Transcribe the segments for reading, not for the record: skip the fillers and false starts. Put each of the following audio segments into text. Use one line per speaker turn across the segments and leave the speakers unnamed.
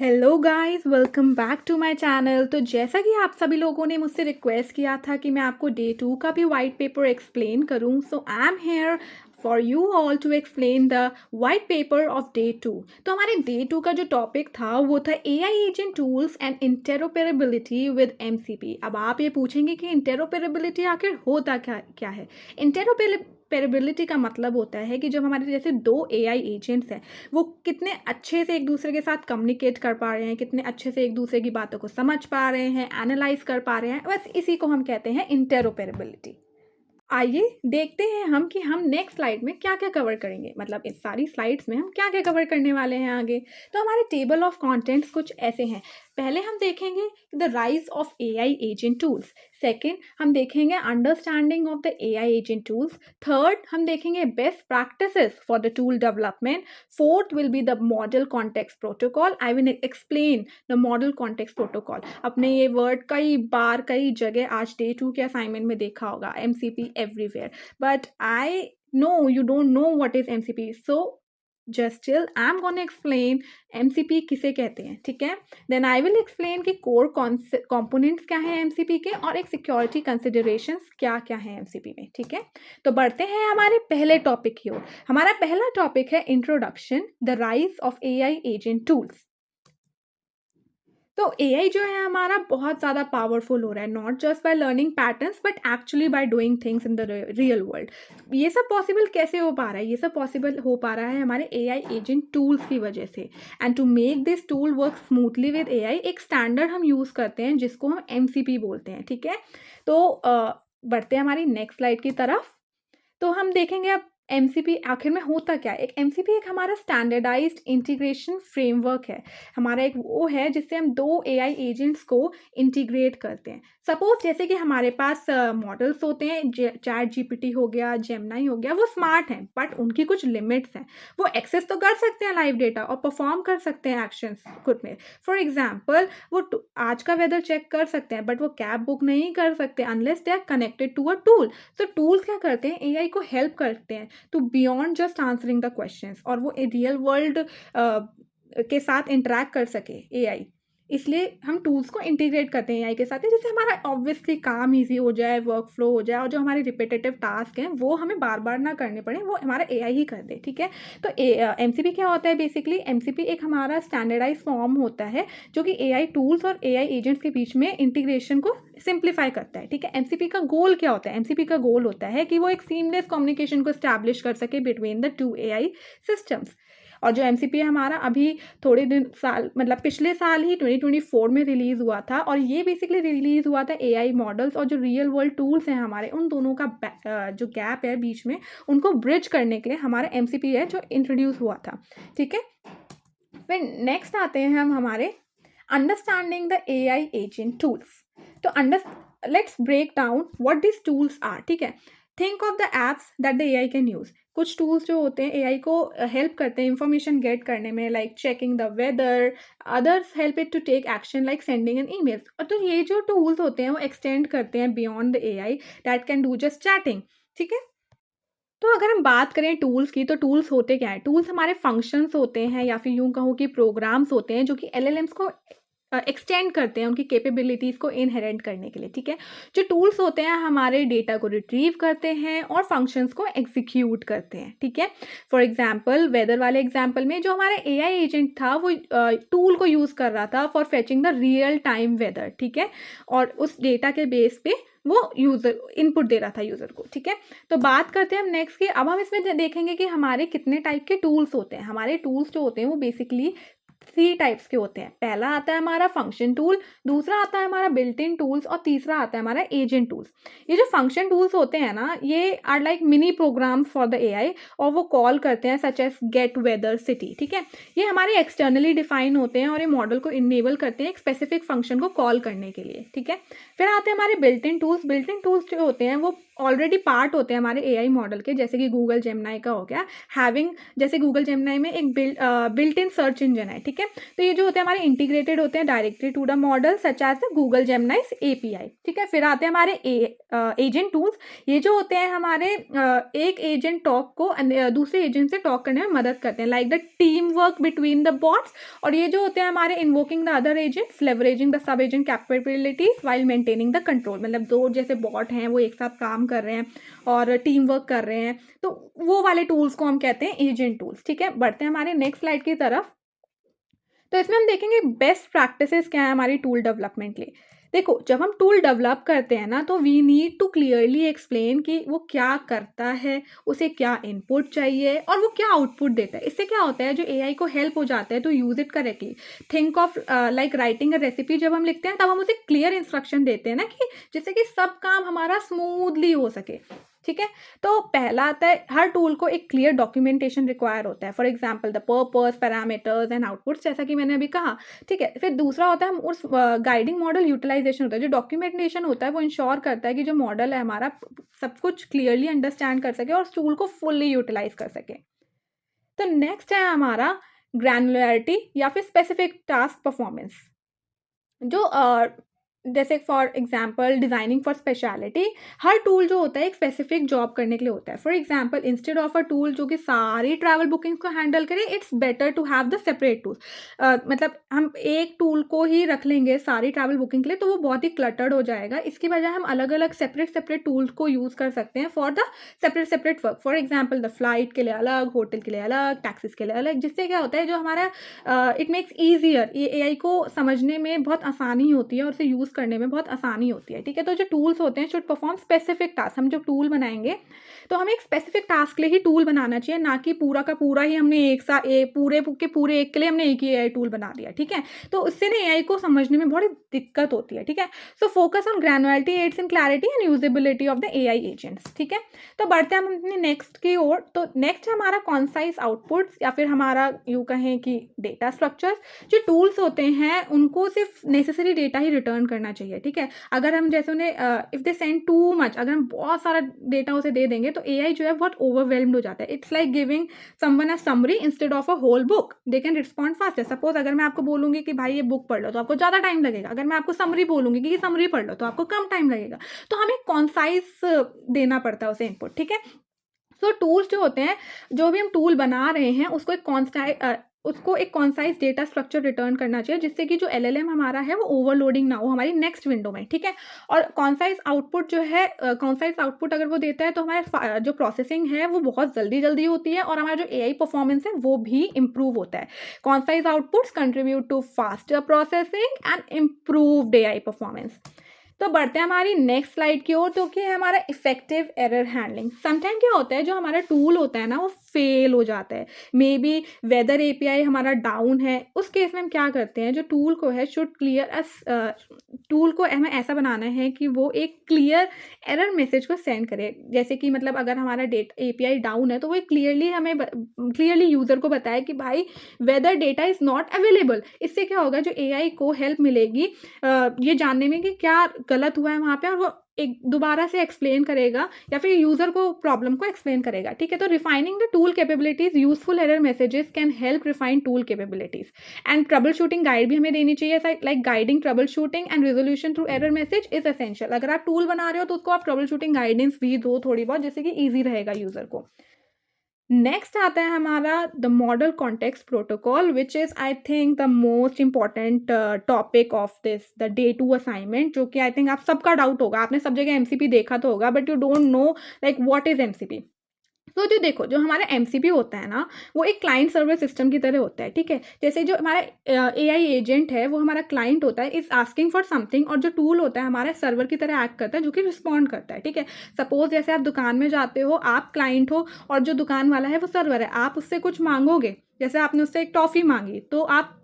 Hello guys, welcome back to my channel. तो जैसा कि आप सभी लोगों ने मुझसे रिक्वेस्ट किया था कि मैं आपको डे 2 का भी वाइट पेपर एक्सप्लेन करूं, so I am here for you all to explain the white paper of day 2। तो हमारे डे 2 का जो टॉपिक था वो था AI agent tools and interoperability with MCP. अब आप ये पूछेंगे कि इंटरोपरेबिलिटी आखिर होता क्या क्या है। इंटरोपरेबिलिटी का मतलब होता है कि जब हमारे जैसे दो एआई एजेंट्स हैं, वो कितने अच्छे से एक दूसरे के साथ कम्युनिकेट कर पा रहे हैं, कितने अच्छे से एक दूसरे की बातों को समझ पा रहे हैं, एनालाइज कर पा रहे हैं, बस इसी को हम कहते हैं इंटरोपरेबिलिटी। आइए देखते हैं हम कि हम नेक्स्ट स्लाइड में क्या क्या कवर करेंगे, मतलब इस सारी स्लाइड्स में हम क्या क्या कवर करने वाले हैं आगे। तो हमारे टेबल ऑफ कंटेंट्स कुछ ऐसे हैं। पहले हम देखेंगे the rise of AI agent tools. Second, हम देखेंगे understanding of the AI agent tools. Third, हम देखेंगे best practices for the tool development. Fourth will be the model context protocol. I will explain the model context protocol. अपने ये word कई बार कई जगह आज डे 2 के असाइनमेंट में देखा होगा, MCP everywhere, but I know you don't know what is MCP, so just still I'm going to explain MCP किसे कहते हैं, ठीक है। Then I will explain कि core components क्या हैं MCP के, और एक security considerations क्या क्या हैं MCP में, ठीक है। तो बढ़ते हैं हमारे पहले टॉपिक की ओर। हमारा पहला टॉपिक है introduction, the rise of AI agent tools. तो एआई जो है हमारा बहुत ज़्यादा पावरफुल हो रहा है, not just by learning patterns but actually by doing things in the real world. ये सब पॉसिबल कैसे हो पा रहा है? ये सब पॉसिबल हो पा रहा है हमारे एआई एजेंट टूल्स की वजह से। And to make this tool work smoothly with AI, एक स्टैंडर्ड हम यूज़ करते हैं जिसको हम एमसीपी बोलते हैं, ठीक है। तो बढ़ते हैं हमारी नेक्स्ट स्लाइड की तरफ। तो हम देखेंगे अब एमसीपी आखिर में होता क्या है। एक एमसीपी एक हमारा स्टैंडर्डाइज्ड इंटीग्रेशन फ्रेमवर्क है। हमारा एक वो है जिससे हम दो एआई एजेंट्स को इंटीग्रेट करते हैं। सपोज जैसे कि हमारे पास मॉडल्स होते हैं, चैट जीपीटी हो गया, जेमिनी हो गया, वो स्मार्ट हैं बट उनकी कुछ लिमिट्स हैं। वो एक्सेस तो कर सकते हैं लाइव डेटा और परफॉर्म कर सकते हैं एक्शंस खुद में। फॉर एग्जाम्पल वो आज का वेदर चेक कर सकते हैं बट वो कैब बुक नहीं कर सकते unless they are connected to a tool. तो टूल्स क्या करते हैं, एआई को हेल्प करते हैं to beyond just answering the questions, और वो रियल वर्ल्ड के साथ इंटरेक्ट कर सके एआई। इसलिए हम टूल्स को इंटीग्रेट करते हैं एआई के साथ, जिससे हमारा ऑब्वियसली काम इजी हो जाए, वर्क फ्लो हो जाए, और जो हमारे रिपीटेटिव टास्क हैं वो हमें बार बार ना करने पड़े, वो हमारा एआई ही कर दे, ठीक है। तो एमसीपी क्या होता है? बेसिकली एमसीपी एक हमारा स्टैंडर्डाइज फॉर्म होता है जो कि एआई टूल्स और एआई एजेंट्स के बीच में इंटीग्रेशन को सिंप्लीफाई करता है, ठीक है। एमसीपी का गोल क्या होता है? एमसीपी का गोल होता है कि वो एक सीमलेस कम्युनिकेशन को स्टैब्लिश कर सके between the two AI systems. और जो एमसीपी है हमारा अभी थोड़े दिन साल मतलब पिछले साल ही 2024 में रिलीज़ हुआ था, और ये बेसिकली रिलीज़ हुआ था एआई मॉडल्स और जो रियल वर्ल्ड टूल्स हैं हमारे, उन दोनों का जो गैप है बीच में, उनको ब्रिज करने के लिए हमारा एमसीपी है जो इंट्रोड्यूस हुआ था, ठीक है। फिर नेक्स्ट आते हैं हम हमारे understanding the AI agent tools. तो let's break down what this tools are, ठीक है। Think of the apps that the AI can use. कुछ टूल्स जो होते हैं एआई को हेल्प करते हैं इंफॉर्मेशन गेट करने में, like checking the weather. Others help it to take action like sending an email. और तो ये जो टूल्स होते हैं वो एक्सटेंड करते हैं beyond the AI that can do just chatting, ठीक है। तो अगर हम बात करें टूल्स की, तो टूल्स होते क्या हैं? टूल्स हमारे फंक्शंस होते हैं, या फिर यूँ कहूँ कि प्रोग्राम्स होते हैं जो कि एलएलएम्स को एक्सटेंड करते हैं उनकी कैपेबिलिटीज़ को इनहेरेंट करने के लिए, ठीक है। जो टूल्स होते हैं हमारे डेटा को रिट्रीव करते हैं और फंक्शंस को एग्जीक्यूट करते हैं, ठीक है। फॉर एग्जांपल वेदर वाले एग्जांपल में जो हमारा एआई एजेंट था वो टूल को यूज़ कर रहा था for fetching the real time weather, ठीक है। और उस डेटा के बेस पे वो यूज़र इनपुट दे रहा था यूज़र को, ठीक है। तो बात करते हैं हम नेक्स्ट की। अब हम इसमें देखेंगे कि हमारे कितने टाइप के टूल्स होते हैं। हमारे टूल्स जो होते हैं वो बेसिकली 3 टाइप्स के होते हैं। पहला आता है हमारा फंक्शन टूल, दूसरा आता है हमारा बिल्ट इन टूल्स, और तीसरा आता है हमारा एजेंट टूल्स। ये जो फंक्शन टूल्स होते हैं ना, ये are like mini programs for the AI, और वो कॉल करते हैं such as get weather city, ठीक है। ये हमारे एक्सटर्नली डिफाइन होते हैं और ये मॉडल को इनेबल करते हैं एक स्पेसिफिक फंक्शन को कॉल करने के लिए, ठीक है। फिर आते हैं हमारे built in tools. Built in tools जो होते हैं वो ऑलरेडी पार्ट होते हैं हमारे एआई मॉडल के, जैसे कि गूगल जेमिनी का हो गया हैविंग, जैसे गूगल जेमिनी में एक बिल्ट इन सर्च इंजन है, ठीक है। तो ये जो होते हैं हमारे इंटीग्रेटेड होते हैं directly to the model such as the Google Gemini's API, ठीक है। फिर आते हैं हमारे एजेंट टूल्स। ये जो होते हैं हमारे एक एजेंट टॉक को दूसरे एजेंट से टॉक करने में मदद करते हैं, like the team work between the bots. और ये जो होते हैं हमारे invoking the other agents, leveraging the sub agent capabilities while maintaining the control. मतलब दो जैसे बॉट हैं वो एक साथ काम कर रहे हैं और टीम वर्क कर रहे हैं, तो वो वाले टूल्स को हम कहते हैं एजेंट टूल्स, ठीक है। बढ़ते हैं हमारे नेक्स्ट स्लाइड की तरफ। तो इसमें हम देखेंगे बेस्ट प्रैक्टिसेस क्या है हमारी टूल डेवलपमेंट लिए। देखो, जब हम टूल डेवलप करते हैं ना, तो we need to clearly explain कि वो क्या करता है, उसे क्या इनपुट चाहिए और वो क्या आउटपुट देता है। इससे क्या होता है, जो एआई को हेल्प हो जाता है to use it correctly. Think of like writing a recipe, जब हम लिखते हैं तब हम उसे क्लियर इंस्ट्रक्शन देते हैं ना, कि जिससे कि सब काम हमारा स्मूथली हो सके, ठीक है। तो पहला आता है, हर टूल को एक क्लियर डॉक्यूमेंटेशन रिक्वायर होता है, for example the purpose, parameters and outputs, जैसा कि मैंने अभी कहा, ठीक है। फिर दूसरा होता है हम उस गाइडिंग मॉडल यूटिलाइजेशन होता है। जो डॉक्यूमेंटेशन होता है वो इंश्योर करता है कि जो मॉडल है हमारा सब कुछ क्लियरली अंडरस्टैंड कर सके और उस टूल को फुल्ली यूटिलाइज कर सके। तो नेक्स्ट है हमारा ग्रैनुलरिटी या फिर स्पेसिफिक टास्क परफॉर्मेंस। जो जैसे for example designing for speciality, her tool जो होता है एक स्पेसिफिक जॉब करने के लिए होता है। For example, instead of a tool जो कि सारी ट्रैवल बुकिंग्स को हैंडल करे, it's better to have the separate tools. मतलब हम एक टूल को ही रख लेंगे सारी ट्रैवल बुकिंग के लिए, तो वो बहुत ही क्लटर्ड हो जाएगा। इसकी बजाय हम अलग अलग सेपरेट टूल्स को यूज़ कर सकते हैं for the separate work. For example, the flight के लिए अलग, होटल के लिए अलग, टैक्सीज के लिए अलग, जिससे क्या होता है, जो हमारा इट मेक्स ईजियर, ये एआई को समझने में बहुत आसानी होती है और उसे यूज़ करने में बहुत आसानी होती है, ठीक है। तो जो टूल्स होते हैं शुड परफॉर्म स्पेसिफिक टास्क। हम जो टूल बनाएंगे तो हमें एक स्पेसिफिक टास्क के लिए ही टूल बनाना चाहिए, ना कि पूरा का पूरा ही हमने एक साथ पूरे एक के लिए हमने एक ही एआई टूल बना दिया, ठीक है। तो उससे ना एआई को समझने में बड़ी दिक्कत होती है, ठीक है। So focus on granularity aids in clarity and usability of the AI agents, ठीक है। तो बढ़ते हैं हम अपने नेक्स्ट की ओर। तो नेक्स्ट है हमारा कॉन्साइज आउटपुट्स, या फिर हमारा यूँ कहें कि डेटा स्ट्रक्चर्स। जो टूल्स होते हैं उनको सिर्फ नेसेसरी डेटा ही रिटर्न करना चाहिए, ठीक है। अगर हम जैसे उन्हें if they send too much, अगर हम बहुत सारा डेटा उसे दे देंगे तो एआई जो है बहुत ओवरवेल्म्ड हो जाता है। It's like giving someone a summary instead of a whole book, they can respond fast. Suppose अगर मैं आपको बोलूँगी कि भाई ये बुक पढ़ लो, तो आपको ज़्यादा टाइम लगेगा। अगर मैं आपको समरी बोलूँगी कि ये समरी पढ़ लो, तो आपको कम टाइम लगेगा। तो हमें कॉन्साइज देना पड़ता है उसे इनपुट, ठीक है। सो टूल्स जो होते हैं, जो भी हम टूल बना रहे हैं उसको एक कॉन्साइज डेटा स्ट्रक्चर रिटर्न करना चाहिए, जिससे कि जो एलएलएम हमारा है वो ओवरलोडिंग ना हो हमारी नेक्स्ट विंडो में, ठीक है। और कॉन्साइज आउटपुट जो है, कॉन्साइज आउटपुट अगर वो देता है तो हमारे जो प्रोसेसिंग है वो बहुत जल्दी होती है और हमारा जो एआई परफॉर्मेंस है वो भी इम्प्रूव होता है। Concise outputs contribute to faster processing and improved AI performance. तो बढ़ते हैं हमारी नेक्स्ट स्लाइड की ओर, तो कि है हमारा इफेक्टिव एरर हैंडलिंग। समटाइम क्या होता है, जो हमारा टूल होता है ना वो फेल हो जाता है, मे बी वेदर एपीआई हमारा डाउन है। उस केस में हम क्या करते हैं, जो टूल को है शुड क्लियर टूल को हमें ऐसा बनाना है कि वो एक क्लियर एरर मैसेज को सेंड करे। जैसे कि मतलब अगर हमारा एपीआई डाउन है तो वो क्लियरली यूज़र को बताए कि भाई weather data is not available. इससे क्या होगा, जो एआई को हेल्प मिलेगी ये जानने में कि क्या गलत हुआ है वहाँ पे, और वो एक दोबारा से एक्सप्लेन करेगा या फिर यूज़र को प्रॉब्लम को एक्सप्लेन करेगा, ठीक है। तो refining the tool capabilities, useful error messages can help refine tool capabilities. And trouble shooting guide भी हमें देनी चाहिए, like guiding trouble shooting and resolution through error message is essential. अगर आप टूल बना रहे हो तो उसको आप ट्रबल शूटिंग गाइडेंस भी दो थोड़ी बहुत, जिससे कि ईजी रहेगा यूज़र को। नेक्स्ट आता है हमारा the model context protocol, which is I think the most important topic of this the day 2 assignment, जो कि आई थिंक आप सबका डाउट होगा। आपने सब जगह एमसीपी देखा तो होगा, but you don't know like what is MCP. तो जो देखो, जो हमारा एमसीपी होता है ना, वो एक क्लाइंट सर्वर सिस्टम की तरह होता है, ठीक है। जैसे जो हमारा एआई एजेंट है वो हमारा क्लाइंट होता है, इज आस्किंग फॉर समथिंग, और जो टूल होता है हमारा सर्वर की तरह एक्ट करता है, जो कि रिस्पॉन्ड करता है, ठीक है। सपोज जैसे आप दुकान में जाते हो, आप क्लाइंट हो और जो दुकान वाला है वो सर्वर है। आप उससे कुछ मांगोगे, जैसे आपने उससे एक टॉफ़ी मांगी, तो आप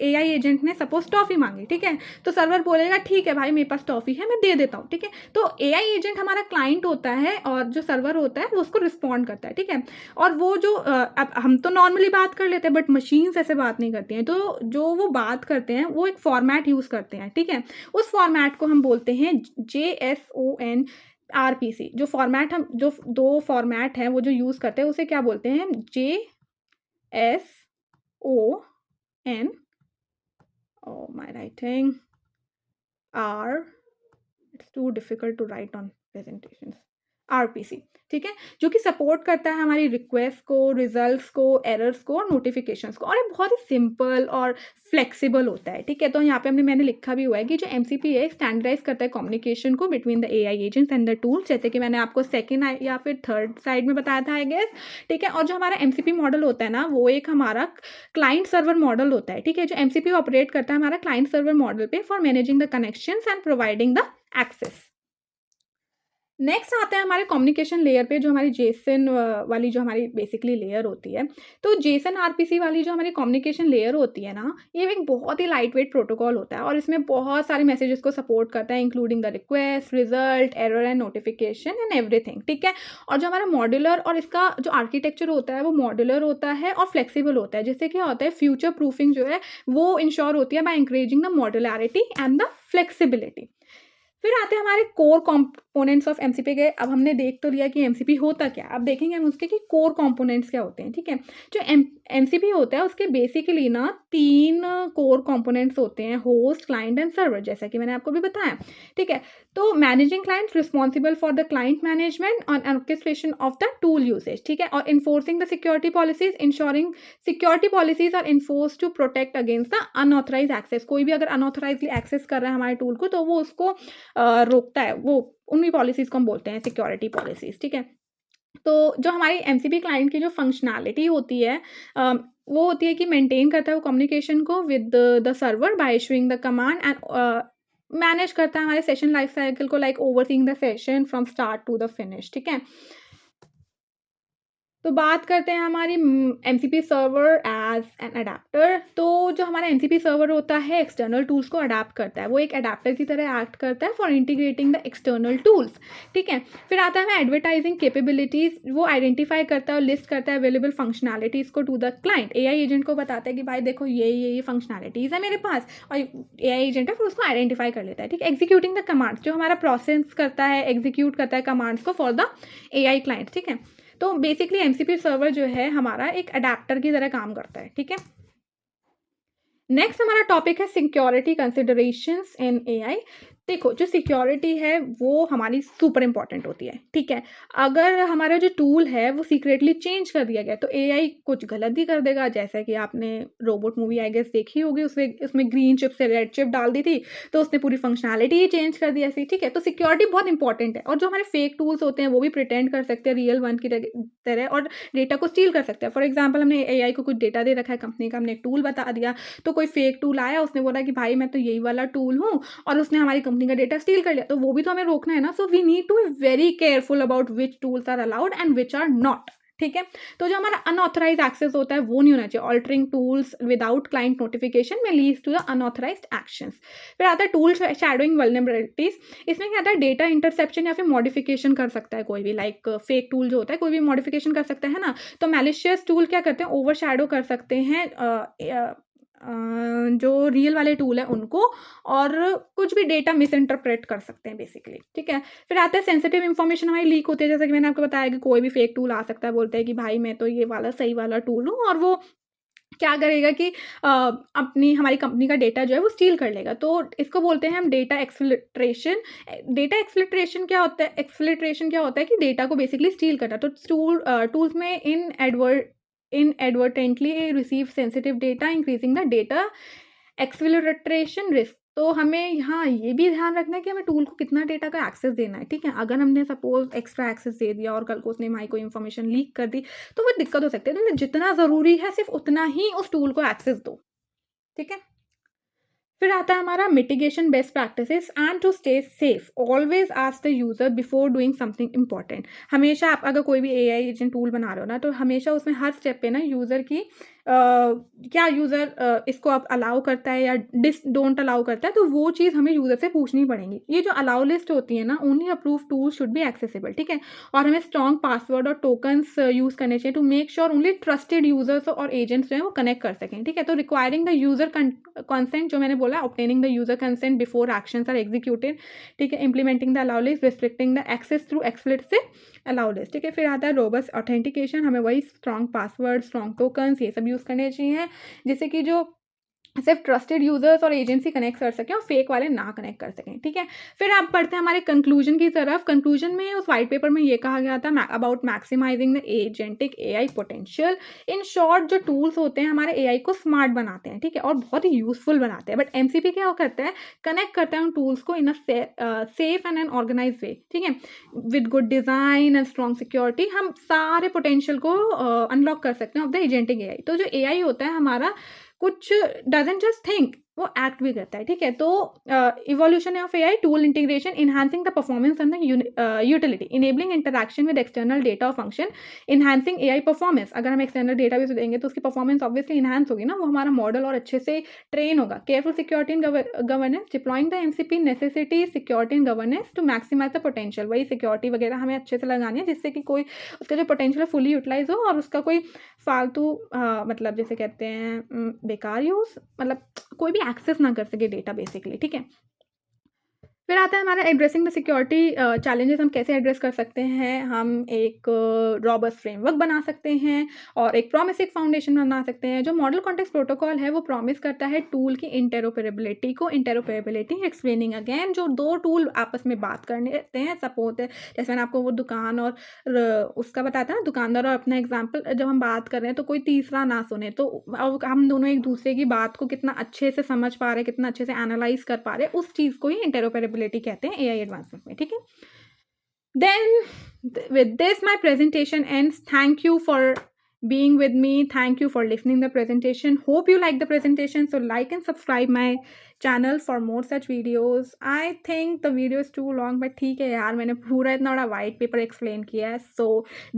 एआई एजेंट ने सपोज टॉफ़ी मांगी, ठीक है। तो सर्वर बोलेगा ठीक है भाई, मेरे पास टॉफ़ी है, मैं दे देता हूँ, ठीक है। तो एआई एजेंट हमारा क्लाइंट होता है और जो सर्वर होता है वो उसको रिस्पॉन्ड करता है, ठीक है। और वो जो अब हम तो नॉर्मली बात कर लेते हैं, बट मशीन्स ऐसे बात नहीं करती हैं। तो जो वो बात करते हैं वो एक फॉर्मेट यूज़ करते हैं, ठीक है। उस फॉर्मेट को हम बोलते हैं JSON आरपीसी जो फॉर्मेट हम जो 2 फॉर्मेट हैं वो जो यूज़ करते हैं उसे क्या बोलते हैं? JSON oh my writing are it's too difficult to write on presentations RPC ठीक है जो कि सपोर्ट करता है हमारी रिक्वेस्ट को रिजल्ट्स को एरर्स को और नोटिफिकेशंस को और ये बहुत ही सिंपल और फ्लेक्सिबल होता है ठीक है तो यहाँ पे मैंने लिखा भी हुआ है कि जो एमसीपी है स्टैंडर्डाइज करता है कम्युनिकेशन को between the AI agents and the tools जैसे कि मैंने आपको सेकंड या फिर थर्ड साइड में बताया था आई गेस ठीक है और जो हमारा एमसीपी मॉडल होता है ना वो एक हमारा क्लाइंट सर्वर मॉडल होता है ठीक है जो एमसीपी ऑपरेट करता है हमारा क्लाइंट सर्वर मॉडल पे for managing the connections and providing the access next आता है हमारे कम्युनिकेशन लेयर पे जो हमारी जेसन वाली जो हमारी बेसिकली लेयर होती है तो जेसन आरपीसी वाली जो हमारी कम्युनिकेशन लेयर होती है ना ये एक बहुत ही लाइट वेट प्रोटोकॉल होता है और इसमें बहुत सारे मैसेजेस को सपोर्ट करता है including the request result error and notification and everything ठीक है और जो हमारा मॉड्यूलर और इसका जो आर्किटेक्चर होता है वो मॉड्यूलर होता है और फ्लेक्सिबल होता है जिससे क्या होता है फ्यूचर प्रूफिंग जो है वो इंश्योर होती है by increasing the modularity and the flexibility फिर आते हैं हमारे कोर कंपोनेंट्स ऑफ एमसीपी के अब हमने देख तो लिया कि एमसीपी होता क्या अब देखेंगे हम उसके कि कोर कंपोनेंट्स क्या होते हैं ठीक है जो एमसीपी होता है उसके बेसिकली ना 3 कोर कंपोनेंट्स होते हैं होस्ट क्लाइंट एंड सर्वर जैसा कि मैंने आपको भी बताया ठीक है तो managing clients responsible for the client management on orchestration of the tool usage ठीक है और enforcing the security policies ensuring security policies are enforce to protect against the unauthorise access कोई भी अगर अनऑथराइजली एक्सेस कर रहा है हमारे टूल को तो वो उसको रोकता है वो उन्हीं पॉलिसीज़ को हम बोलते हैं सिक्योरिटी पॉलिसीज़ ठीक है तो जो हमारी एमसीपी क्लाइंट की जो फंक्शनैलिटी होती है वो होती है कि मेंटेन करता है वो कम्युनिकेशन को with the server by issuing the command and manage करता है हमारे सेशन लाइफ साइकिल को like overseeing the session from start to the finish ठीक है तो बात करते हैं हमारी MCP server as an adapter तो जो हमारा एमसीपी सर्वर होता है एक्सटर्नल टूल्स को अडेप्ट करता है वो एक अडेप्टर की तरह एक्ट करता है for integrating the external tools ठीक है फिर आता है एडवर्टाइजिंग कैपेबिलिटीज़ वो आइडेंटिफाई करता है और लिस्ट करता है अवेलेबल फंक्शनैलिटीज़ को to the client AI agent को बताता है कि भाई देखो ये फंक्शनैलिटीज़ है मेरे पास और एआई एजेंट है फिर उसको आइडेंटिफाई कर लेता है ठीक है एग्जीक्यूटिंग द कमांड्स जो हमारा प्रोसेस करता है एग्जीक्यूट करता है कमांड्स को फॉर द एआई क्लाइंट ठीक है तो बेसिकली एमसीपी सर्वर जो है हमारा एक अडेप्टर की तरह काम करता है ठीक है नेक्स्ट हमारा टॉपिक है सिक्योरिटी कंसिडरेशंस इन एआई देखो जो सिक्योरिटी है वो हमारी सुपर इंपॉर्टेंट होती है ठीक है अगर हमारा जो टूल है वो सीक्रेटली चेंज कर दिया गया तो एआई कुछ गलत भी कर देगा जैसा कि आपने रोबोट मूवी आई गेस देखी होगी उसमें ग्रीन चिप से रेड चिप डाल दी थी तो उसने पूरी फंक्शनैलिटी ही चेंज कर दी ऐसी ठीक है तो सिक्योरिटी बहुत इंपॉर्टेंट है और जो हमारे फेक टूल्स होते हैं वो भी प्रिटेंड कर सकते हैं रियल वन की तरह और डेटा को स्टील कर सकते हैं फॉर एग्जाम्पल हमने एआई को कुछ डेटा दे रखा है कंपनी का हमने एक टूल बता दिया तो कोई फेक टूल आया उसने बोला कि भाई मैं तो यही वाला टूल हूँ और उसने हमारी कंपनी का डेटा स्टील कर लिया तो वो भी तो हमें रोकना है ना so we need to be very careful about which tools are allowed and which are not ठीक है तो जो हमारा अनऑथराइज एक्सेस होता है वो नहीं होना चाहिए altering tools without client notification में leads to the unauthorised actions फिर आता है टूल शैडोइंग वल्नरेबिलिटीज इसमें क्या आता है डेटा इंटरसेप्शन या फिर मॉडिफिकेशन कर सकता है कोई भी लाइक फेक टूल जो होता है कोई भी मॉडिफिकेशन कर सकता है ना तो मैलिशियस टूल क्या करते हैं ओवर शैडो कर सकते हैं जो रियल वाले टूल है उनको और कुछ भी डेटा मिस इंटरप्रेट कर सकते हैं बेसिकली ठीक है फिर आता है सेंसिटिव इन्फॉर्मेशन हमारी लीक होती है जैसे कि मैंने आपको बताया कि कोई भी फेक टूल आ सकता है बोलते हैं कि भाई मैं तो ये वाला सही वाला टूल हूँ और वो क्या करेगा कि अपनी हमारी कंपनी का डेटा जो है वो स्टील कर लेगा तो इसको बोलते हैं हम डेटा एक्सफिल्ट्रेशन क्या होता है एक्सफिल्ट्रेशन क्या होता है कि डेटा को बेसिकली स्टील करना तो टूल्स में inadvertently receive sensitive data increasing the data exfiltration risk तो हमें यहाँ ये भी ध्यान रखना है कि हमें टूल को कितना डेटा का एक्सेस देना है ठीक है अगर हमने सपोज एक्स्ट्रा एक्सेस दे दिया और कल को उसने हमारी कोई इन्फॉर्मेशन लीक कर दी तो वो दिक्कत हो सकती है तो जितना ज़रूरी है सिर्फ उतना ही उस टूल को एक्सेस दो ठीक है फिर आता है हमारा mitigation best practices and to stay safe always ask the user before doing something important हमेशा आप अगर कोई भी एआई एजेंट टूल बना रहे हो ना तो हमेशा उसमें हर स्टेप पे ना यूज़र की क्या यूज़र इसको आप अलाउ करता है या डोंट अलाउ करता है, तो वो चीज़ हमें यूज़र से पूछनी पड़ेगी। ये जो अलाउ लिस्ट होती है ना, only approve tool should be accessible, ठीक है? और हमें स्ट्रॉन्ग पासवर्ड और टोकन्स यूज़ करने चाहिए to make sure only trusted users और एजेंट्स जो हैं वो कनेक्ट कर सकें, ठीक है? तो रिक्वायरिंग द यूज़र कंसेंट, जो मैंने बोला, obtaining the user consent before actions are executed, ठीक है? Implementing the allow list, restricting the access through explicit allow list, ठीक है? फिर आता है रोबस्ट ऑथेंटिकेशन, हमें वही स्ट्रॉन्ग पासवर्ड, स्ट्रॉन्ग टोकन्स, ये सब यूज़ करने चाहिए, जिससे कि जो सिर्फ ट्रस्टेड यूजर्स और एजेंसी कनेक्ट कर सकें और फेक वाले ना कनेक्ट कर सकें, ठीक है? फिर आप बढ़ते हैं हमारे कंक्लूजन की तरफ। कंक्लूजन में उस वाइट पेपर में ये कहा गया था about maximising the agentic AI potential. In short, जो टूल्स होते हैं हमारे एआई को स्मार्ट बनाते हैं, ठीक है, और बहुत ही यूजफुल बनाते हैं। बट एमसीपी क्या करता है, कनेक्ट करता है उन टूल्स को in a safe and an organise way, ठीक है? With good design and strong security हम सारे पोटेंशियल को अनलॉक कर सकते हैं ऑफ द एजेंटिक एआई। तो जो एआई होता है हमारा, कुछ डजंट जस्ट थिंक, वो एक्ट भी करता है, ठीक है? तो evolution of AI, tool integration, enhancing the performance and the utility, enabling interaction with external data और फंक्शन, इनहांसिंग एआई परफॉर्मेंस। अगर हम एक्सटर्नल डेटा भी देंगे तो उसकी परफॉर्मेंस ऑब्वियसली इनहांस होगी ना, वो हमारा मॉडल और अच्छे से ट्रेन होगा। Careful security and governance, deploying the MCP necessity security and governance to maximise the potential. वही सिक्योरिटी वगैरह हमें अच्छे से लगानी है, जिससे कि कोई उसका जो पोटेंशियल है फुली यूटिलाइज हो और उसका कोई फालतू मतलब जैसे कहते हैं बेकार यूज़, मतलब कोई भी एक्सेस ना कर सके डेटा बेसिकली, ठीक है? फिर आता है हमारा एड्रेसिंग द सिक्योरिटी चैलेंजेस। हम कैसे एड्रेस कर सकते हैं? हम एक रॉबस्ट फ्रेमवर्क बना सकते हैं और एक प्रॉमिसिंग फाउंडेशन बना सकते हैं। जो मॉडल कॉन्टेक्स्ट प्रोटोकॉल है वो प्रॉमिस करता है टूल की इंटरोपरेबिलिटी को। इंटरोपरेबिलिटी एक्सप्लेनिंग अगेन, जो दो टूल आपस में बात करने देते हैं, सपोज जैसे मैंने आपको वो दुकान और उसका बताता है ना, दुकानदार और अपना एग्जाम्पल, जब हम बात कर रहे हैं तो कोई तीसरा ना सुने, तो अब हम दोनों एक दूसरे की बात को कितना अच्छे से समझ पा रहे हैं, कितना अच्छे से एनालाइज कर पा रहे हैं, उस चीज़ को ही इंटरोपरेबिलिटी कहते हैं एआई एडवांसमेंट में, ठीक है? Then with this my presentation ends. Thank you for being with me. Thank you for listening the presentation. Hope you like the presentation. So like and subscribe my channel for more such videos. I think the video is too long, but ठीक है यार, मैंने पूरा इतना बड़ा white paper explain किया है. So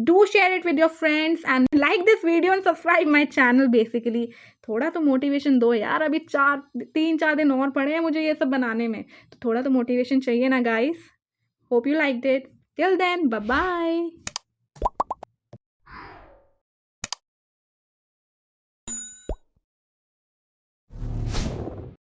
do share it with your friends and like this video and subscribe my channel basically. थोड़ा तो मोटिवेशन दो यार, अभी 3-4 दिन और पड़े हैं मुझे ये सब बनाने में, तो थोड़ा तो मोटिवेशन चाहिए ना guys. Hope you liked it. Till then, bye bye.